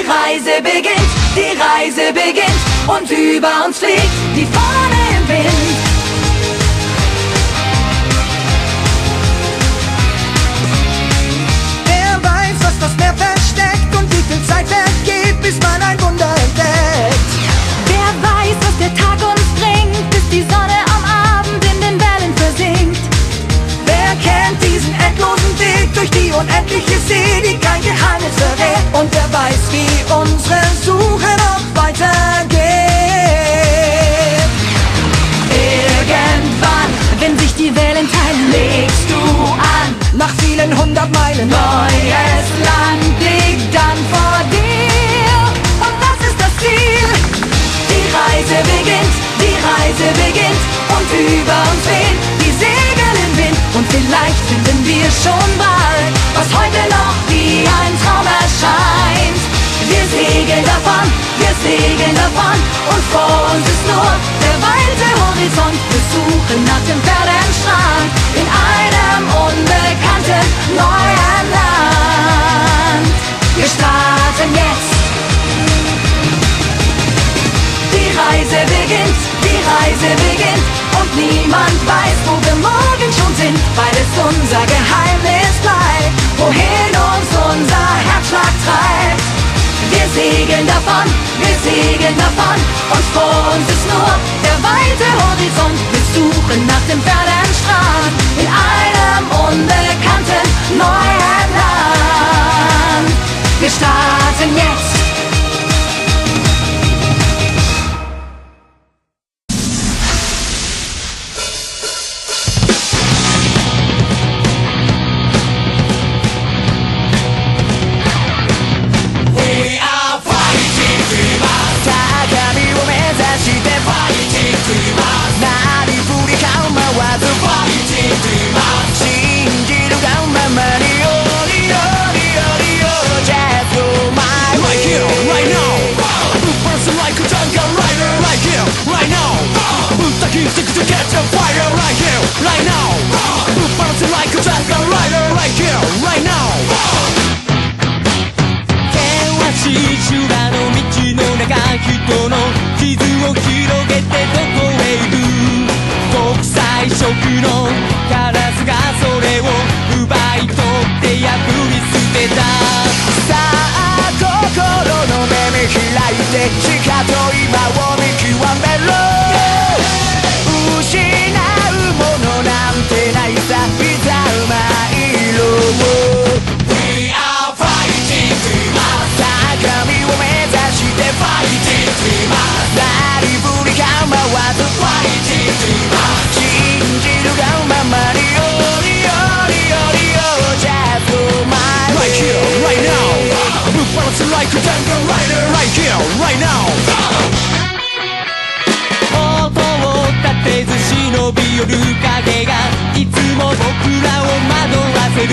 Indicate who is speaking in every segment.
Speaker 1: die Reise beginnt und über uns fliegt die Fahne im Wind.
Speaker 2: Wer weiß, was das Meer versteckt und wie viel Zeit vergeht, bis man ein Wunder entdeckt.
Speaker 1: Wer weiß, was der Tag uns bringt, bis die Sonne am Abend in den Wellen versinkt.
Speaker 2: Wer kennt diesen endlosen Weg durch die unendliche See, die kein Geheimnis verrät? Und wer weiß, wie unsere Suche noch weitergeht.
Speaker 1: Irgendwann, wenn sich die Wellen teilen, legst du an.
Speaker 2: Nach vielen 100 Meilen
Speaker 1: Neues Land liegt dann vor dir. Und das ist das Ziel. Die Reise beginnt und über uns wehen die Segel im Wind. Und vielleicht finden wir schon bald, was heute noch wie ein Traum erscheint. Wir segeln davon und vor uns ist nur der weite Horizont. Wir suchen nach dem Perlenstrand in einem unbekannten neuen Land. Wir starten jetzt. Die Reise beginnt und niemand weiß, wo wir morgen schon sind, weil es unser Geheimnis bleibt, wohin uns unser Herzschlag treibt. Wir segeln davon und vor uns ist nur der weite Horizont. Wir suchen nach dem Perlenstrand in einem unbekannten neuen Land. Wir starten jetzt.
Speaker 3: To catch a fire right here, right now. Bouncing like a dragon rider right here, right now. 険しい修羅の道の中、人の傷を広げてどこへ行く。国際色のカラスがそれを奪い取って破り捨てた。さあ心の目見開いてしかと今を見極めろ。失うものなんてないさ、いざ参ろう。 We are fighting dreamers。 高みを目指して fighting dreamers。 なりふり構わず fighting dreamers。 信じるがままによりよりよりよ Just go my way。 Right here, right now。 Bouncing like a jungle rider right here, right now。立てず忍び寄る影がいつも僕らを惑わせる。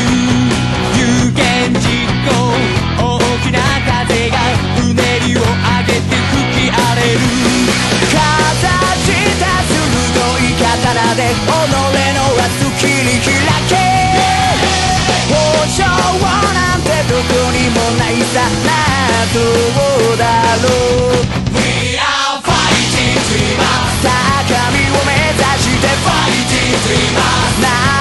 Speaker 3: 有言実行、大きな風がうねりを上げて吹き荒れる。形した鋭い刀で己の熱切り開け。保証なんてどこにもないさ、などうだろう。We are fighting dreamers。 高みを目指して fighting dreamers。